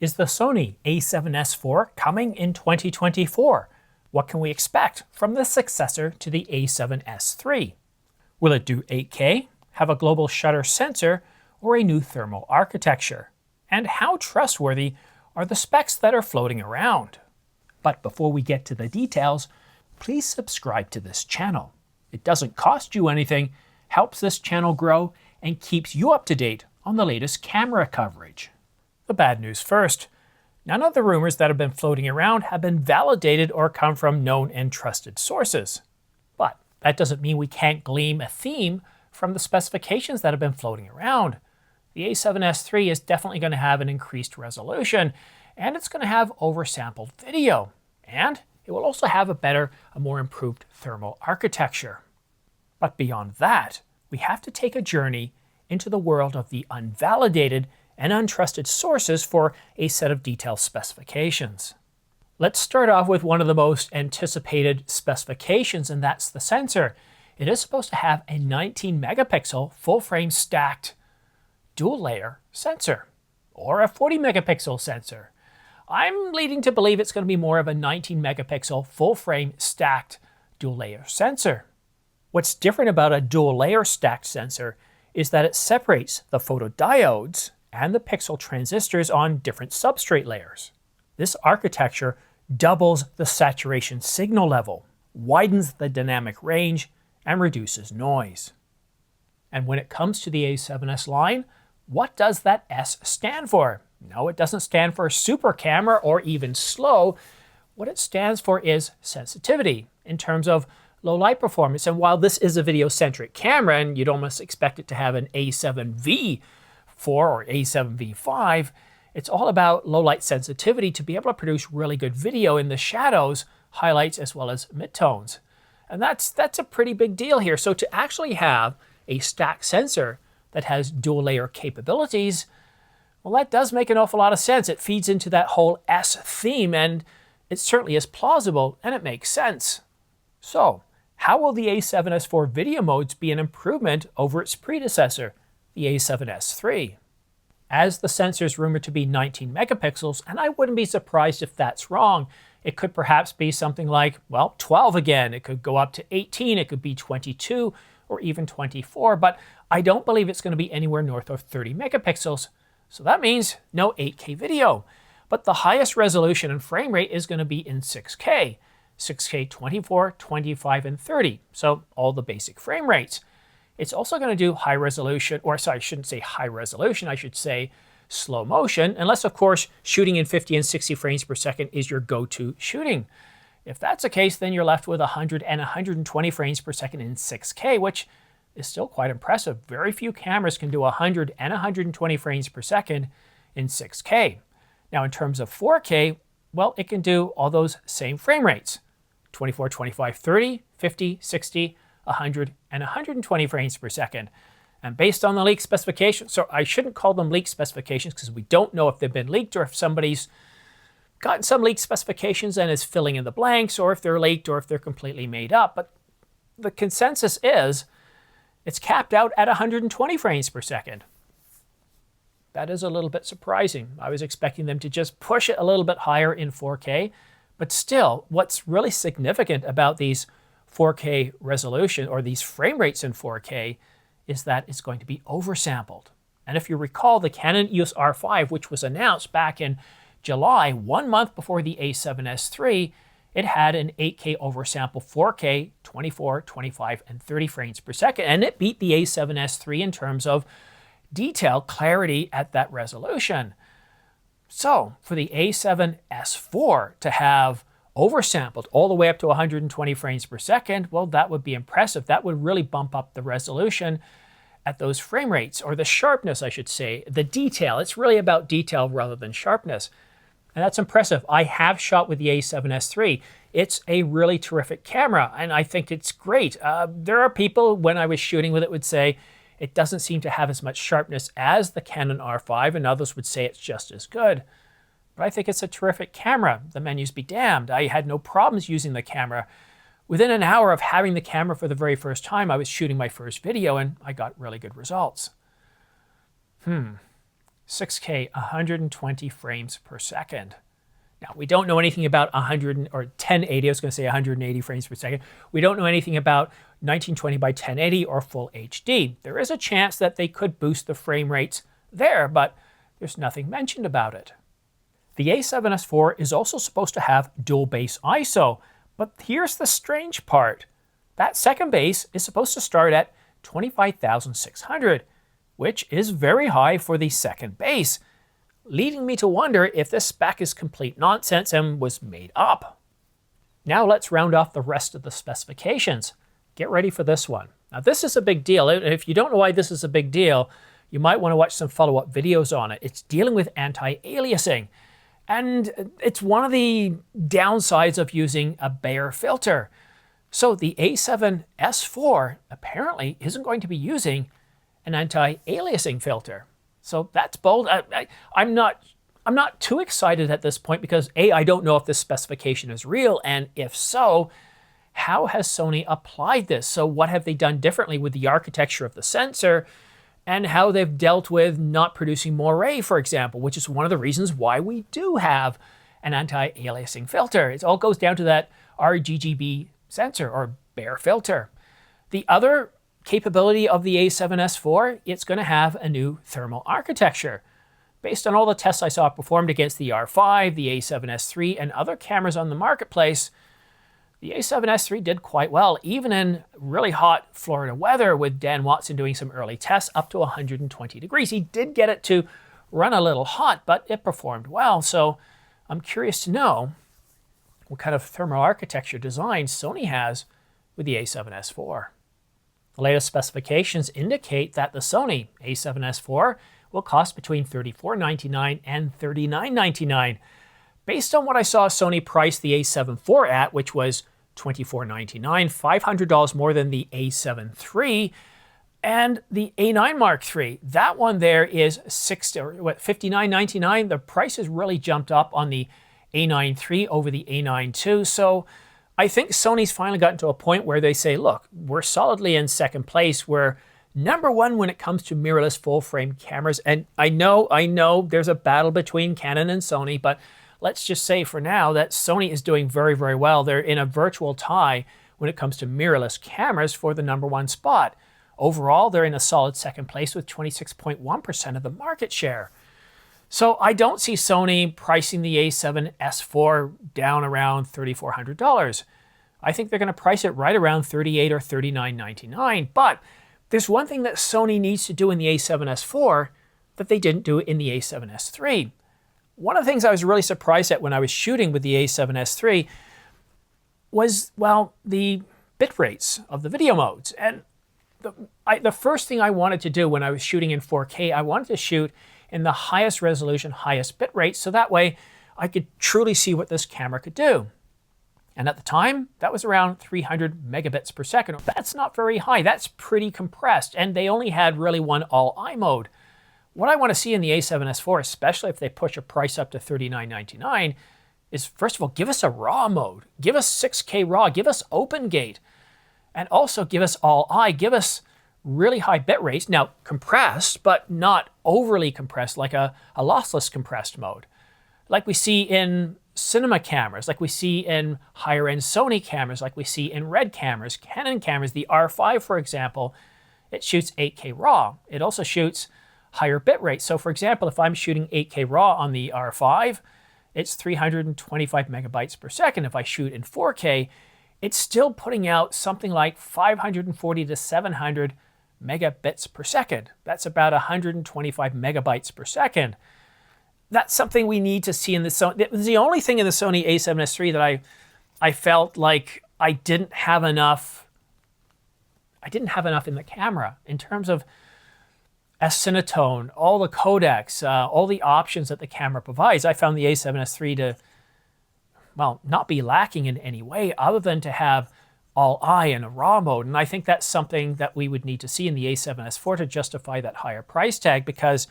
Is the Sony a7S IV coming in 2024? What can we expect from the successor to the a7S III? Will it do 8K, have a global shutter sensor, or a new thermal architecture? And how trustworthy are the specs that are floating around? But before we get to the details, please subscribe to this channel. It doesn't cost you anything, helps this channel grow, and keeps you up to date on the latest camera coverage. The bad news first. None of the rumors that have been floating around have been validated or come from known and trusted sources. But that doesn't mean we can't glean a theme from the specifications that have been floating around. The a7S III is definitely going to have an increased resolution, and it's going to have oversampled video. And it will also have a more improved thermal architecture. But beyond that, we have to take a journey into the world of the unvalidated and untrusted sources for a set of detailed specifications. Let's start off with one of the most anticipated specifications, and that's the sensor. It is supposed to have a 19 megapixel full-frame stacked dual-layer sensor, or a 40 megapixel sensor. I'm leading to believe it's going to be more of a 19 megapixel full-frame stacked dual-layer sensor. What's different about a dual-layer stacked sensor is that it separates the photodiodes and the pixel transistors on different substrate layers. This architecture doubles the saturation signal level, widens the dynamic range, and reduces noise. And when it comes to the a7S line, what does that S stand for? No, it doesn't stand for super camera or even slow. What it stands for is sensitivity in terms of low light performance. And while this is a video-centric camera, and you'd almost expect it to have an A7V4 or A7V5, it's all about low light sensitivity to be able to produce really good video in the shadows, highlights, as well as midtones. And that's a pretty big deal here. So to actually have a stacked sensor that has dual layer capabilities, well, that does make an awful lot of sense. It feeds into that whole S theme, and it certainly is plausible, and it makes sense. So how will the a7S IV video modes be an improvement over its predecessor, the a7S III? As the sensor is rumored to be 19 megapixels, and I wouldn't be surprised if that's wrong. It could perhaps be something like, well, 12 again. It could go up to 18, it could be 22, or even 24, but I don't believe it's going to be anywhere north of 30 megapixels. So that means no 8K video. But the highest resolution and frame rate is going to be in 6K. 6K 24, 25, and 30. So all the basic frame rates. It's also going to do high resolution, or sorry, I shouldn't say high resolution, I should say slow motion, unless of course shooting in 50 and 60 frames per second is your go-to shooting. If that's the case, then you're left with 100 and 120 frames per second in 6K, which is still quite impressive. Very few cameras can do 100 and 120 frames per second in 6K. Now in terms of 4K, well, it can do all those same frame rates. 24, 25, 30, 50, 60, 100, and 120 frames per second. And based on the leaked specifications, so I shouldn't call them leaked specifications because we don't know if they've been leaked or if somebody's gotten some leaked specifications and is filling in the blanks, or if they're leaked or if they're completely made up. But the consensus is it's capped out at 120 frames per second. That is a little bit surprising. I was expecting them to just push it a little bit higher in 4K. But still, what's really significant about these 4K resolution or these frame rates in 4K is that it's going to be oversampled. And if you recall the Canon EOS R5, which was announced back in July, 1 month before the a7S III, it had an 8K oversample 4K, 24, 25, and 30 frames per second. And it beat the a7S III in terms of detail, clarity at that resolution. So for the a7S IV to have oversampled all the way up to 120 frames per second, well, that would be impressive. That would really bump up the resolution at those frame rates, or the sharpness, I should say, the detail. It's really about detail rather than sharpness. And that's impressive. I have shot with the a7S III. It's a really terrific camera, and I think it's great. There are people, when I was shooting with it, would say it doesn't seem to have as much sharpness as the Canon R5, and others would say it's just as good. But I think it's a terrific camera. The menus be damned. I had no problems using the camera. Within an hour of having the camera for the very first time, I was shooting my first video, and I got really good results. 6K, 120 frames per second. Now, we don't know anything about 1080, I was going to say 180 frames per second. We don't know anything about 1920 by 1080 or full HD. There is a chance that they could boost the frame rates there, but there's nothing mentioned about it. The a7S IV is also supposed to have dual base ISO, but here's the strange part. That second base is supposed to start at 25,600, which is very high for the second base, leading me to wonder if this spec is complete nonsense and was made up. Now let's round off the rest of the specifications. Get ready for this one. Now this is a big deal. If you don't know why this is a big deal, you might want to watch some follow-up videos on it. It's dealing with anti-aliasing. And it's one of the downsides of using a Bayer filter. So the a7S IV apparently isn't going to be using an anti-aliasing filter. So that's bold. I'm not too excited at this point because A, I don't know if this specification is real, and if so, how has Sony applied this? So what have they done differently with the architecture of the sensor and how they've dealt with not producing moire, for example, which is one of the reasons why we do have an anti-aliasing filter. It all goes down to that RGB sensor or Bayer filter. The other capability of the a7S IV, it's going to have a new thermal architecture. Based on all the tests I saw performed against the R5, the a7S III, and other cameras on the marketplace, the a7S III did quite well, even in really hot Florida weather with Dan Watson doing some early tests up to 120 degrees. He did get it to run a little hot, but it performed well. So I'm curious to know what kind of thermal architecture design Sony has with the a7S IV. The latest specifications indicate that the Sony a7S IV will cost between $34.99 and $39.99. Based on what I saw Sony price the a7 IV at, which was $24.99, $500 more than the a7 III, and the a9 Mark III. That one there is $59.99. The price has really jumped up on the a9 III over the a9 II. So I think Sony's finally gotten to a point where they say, look, we're solidly in second place. We're number one when it comes to mirrorless full-frame cameras. And I know there's a battle between Canon and Sony, but let's just say for now that Sony is doing very, very well. They're in a virtual tie when it comes to mirrorless cameras for the number one spot. Overall, they're in a solid second place with 26.1% of the market share. So I don't see Sony pricing the a7S IV down around $3,400. I think they're going to price it right around $38 or $39.99. But there's one thing that Sony needs to do in the a7S IV that they didn't do in the a7S III. One of the things I was really surprised at when I was shooting with the a7S III was, well, the bit rates of the video modes. And the first thing I wanted to do when I was shooting in 4K, I wanted to shoot in the highest resolution, highest bit rate, so that way I could truly see what this camera could do. And at the time, that was around 300 megabits per second. That's not very high, that's pretty compressed, and they only had really one all-eye mode. What I want to see in the a7S IV, especially if they push a price up to $39.99, is first of all, give us a RAW mode. Give us 6K RAW, give us open gate, and also give us all-eye, give us really high bit rates. Now, compressed, but not overly compressed, like a lossless compressed mode. Like we see in cinema cameras, like we see in higher-end Sony cameras, like we see in Red cameras, Canon cameras. The R5, for example, it shoots 8K RAW. It also shoots higher bit rates. So for example, if I'm shooting 8K RAW on the R5, it's 325 megabytes per second. If I shoot in 4K, it's still putting out something like 540 to 700 megabits per second. That's about 125 megabytes per second. That's something we need to see in the Sony. It was the only thing in the Sony a7S III that I felt like I didn't have enough in the camera in terms of S-Cinetone, all the codecs, all the options that the camera provides. I found the a7S III to, well, not be lacking in any way other than to have all-eye in a RAW mode. And I think that's something that we would need to see in the a7S IV to justify that higher price tag, because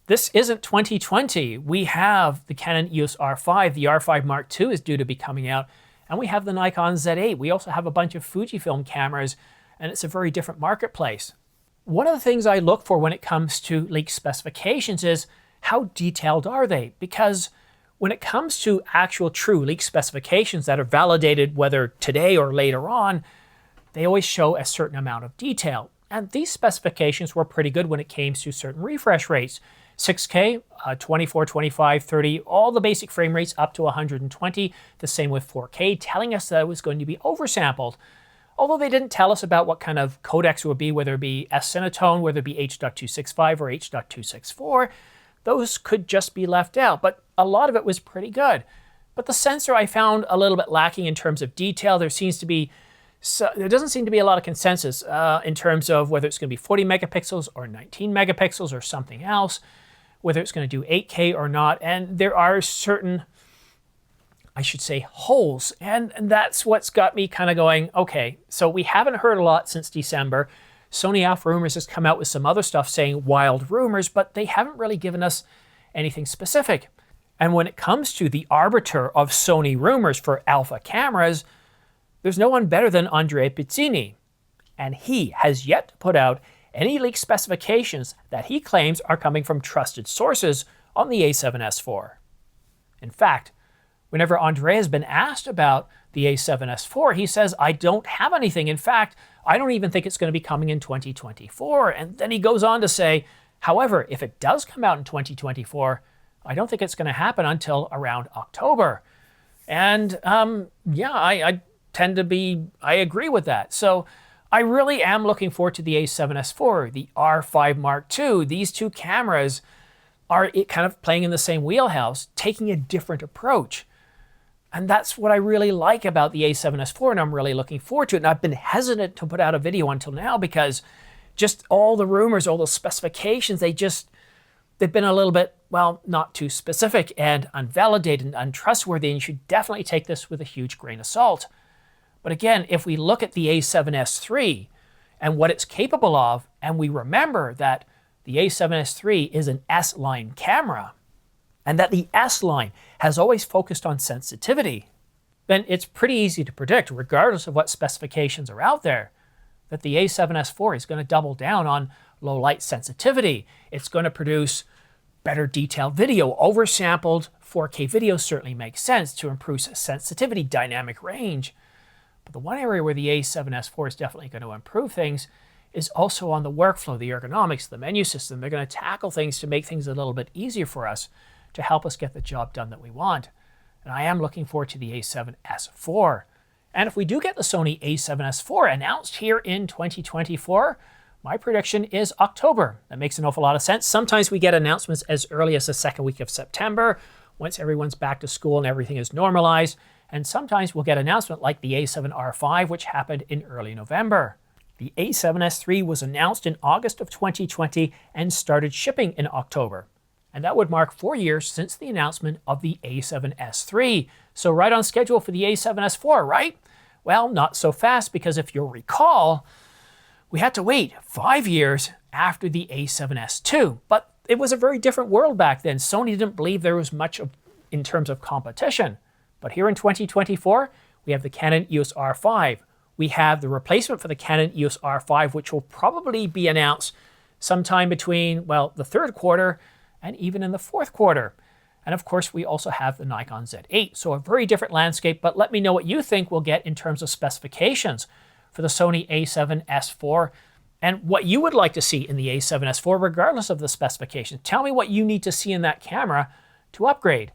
this isn't 2020. We have the Canon EOS R5. The R5 Mark II is due to be coming out. And we have the Nikon Z8. We also have a bunch of Fujifilm cameras, and it's a very different marketplace. One of the things I look for when it comes to leak specifications is how detailed are they? Because when it comes to actual true leak specifications that are validated whether today or later on, they always show a certain amount of detail. And these specifications were pretty good when it came to certain refresh rates. 6K, 24, 25, 30, all the basic frame rates up to 120. The same with 4K, telling us that it was going to be oversampled. Although they didn't tell us about what kind of codecs it would be, whether it be S-Cinetone, whether it be H.265 or H.264, those could just be left out. But a lot of it was pretty good. But the sensor I found a little bit lacking in terms of detail. There doesn't seem to be a lot of consensus in terms of whether it's going to be 40 megapixels or 19 megapixels or something else, whether it's going to do 8K or not. And there are certain, I should say, holes. And that's what's got me kind of going, okay, so we haven't heard a lot since December. Sony Alpha Rumors has come out with some other stuff saying wild rumors, but they haven't really given us anything specific. And when it comes to the arbiter of Sony rumors for alpha cameras, there's no one better than Andrea Pizzini. And he has yet to put out any leak specifications that he claims are coming from trusted sources on the A7S IV. In fact, whenever Andrea has been asked about the A7S IV, he says, I don't have anything. In fact, I don't even think it's going to be coming in 2024. And then he goes on to say, however, if it does come out in 2024, I don't think it's going to happen until around October. And yeah, I agree with that. So I really am looking forward to the A7S IV, the R5 Mark II. These two cameras are kind of playing in the same wheelhouse, taking a different approach. And that's what I really like about the A7S IV, and I'm really looking forward to it. And I've been hesitant to put out a video until now because just all the rumors, all the specifications, they've been a little bit, well, not too specific and unvalidated and untrustworthy, and you should definitely take this with a huge grain of salt. But again, if we look at the A7S III and what it's capable of, and we remember that the A7S III is an S-line camera, and that the S-line has always focused on sensitivity, then it's pretty easy to predict, regardless of what specifications are out there, that the A7S IV is going to double down on low light sensitivity. It's going to produce better detailed video. Oversampled 4K video certainly makes sense to improve sensitivity, dynamic range. But the one area where the A7S IV is definitely going to improve things is also on the workflow, the ergonomics, the menu system. They're going to tackle things to make things a little bit easier for us, to help us get the job done that we want. And I am looking forward to the A7S IV. And if we do get the Sony A7S IV announced here in 2024, my prediction is October. That makes an awful lot of sense. Sometimes we get announcements as early as the second week of September, once everyone's back to school and everything is normalized. And sometimes we'll get an announcement like the A7R5, which happened in early November. The A7S III was announced in August of 2020 and started shipping in October. And that would mark 4 years since the announcement of the A7S III. So right on schedule for the A7S IV, right? Well, not so fast, because if you'll recall, we had to wait 5 years after the A7S II. But it was a very different world back then. Sony didn't believe there was much in terms of competition. But here in 2024, we have the Canon EOS R5. We have the replacement for the Canon EOS R5, which will probably be announced sometime between, well, the third quarter and even in the fourth quarter. And of course, we also have the Nikon Z8. So a very different landscape, but let me know what you think we'll get in terms of specifications for the Sony A7S IV and what you would like to see in the A7S IV, regardless of the specifications. Tell me what you need to see in that camera to upgrade.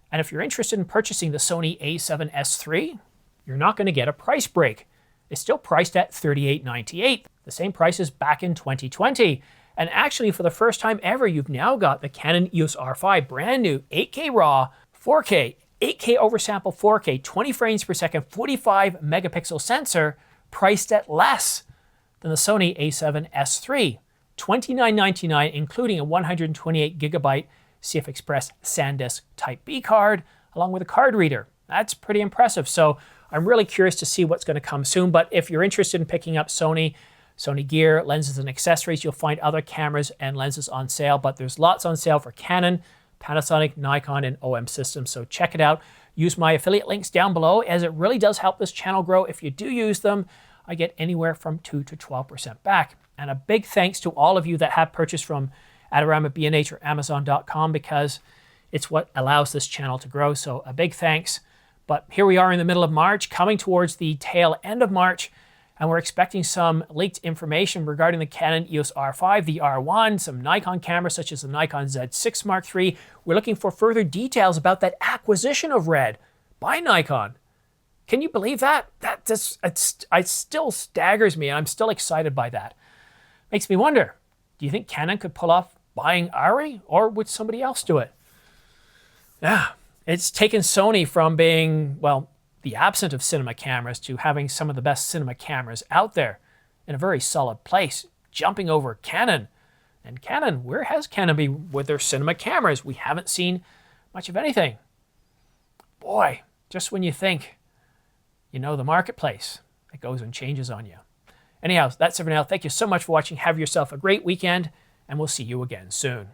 And if you're interested in purchasing the Sony A7S III, you're not going to get a price break. It's still priced at $38.98, the same price as back in 2020. And actually, for the first time ever, you've now got the Canon EOS R5, brand new 8K RAW, 4K, 8K oversample 4K, 20 frames per second, 45 megapixel sensor, priced at less than the Sony A7S III, $29.99, including a 128 gigabyte CF Express SanDisk Type B card, along with a card reader. That's pretty impressive. So I'm really curious to see what's going to come soon. But if you're interested in picking up Sony gear, lenses, and accessories, you'll find other cameras and lenses on sale, but there's lots on sale for Canon, Panasonic, Nikon, and OM systems, so check it out. Use my affiliate links down below, as it really does help this channel grow. If you do use them, I get anywhere from 2 to 12% back. And a big thanks to all of you that have purchased from Adorama, B&H, or Amazon.com, because it's what allows this channel to grow. So a big thanks. But here we are in the middle of March, coming towards the tail end of March, and we're expecting some leaked information regarding the Canon EOS R5, the R1, some Nikon cameras such as the Nikon Z6 Mark III. We're looking for further details about that acquisition of Red by Nikon. Can you believe that? It still staggers me, and I'm still excited by that. Makes me wonder, do you think Canon could pull off buying ARRI, or would somebody else do it? Yeah, it's taken Sony from being, well, the absent of cinema cameras to having some of the best cinema cameras out there in a very solid place, jumping over Canon. And Canon, where has Canon been with their cinema cameras? We haven't seen much of anything. Boy, just when you think you know the marketplace, it goes and changes on you. Anyhow, that's it for now. Thank you so much for watching. Have yourself a great weekend, and we'll see you again soon.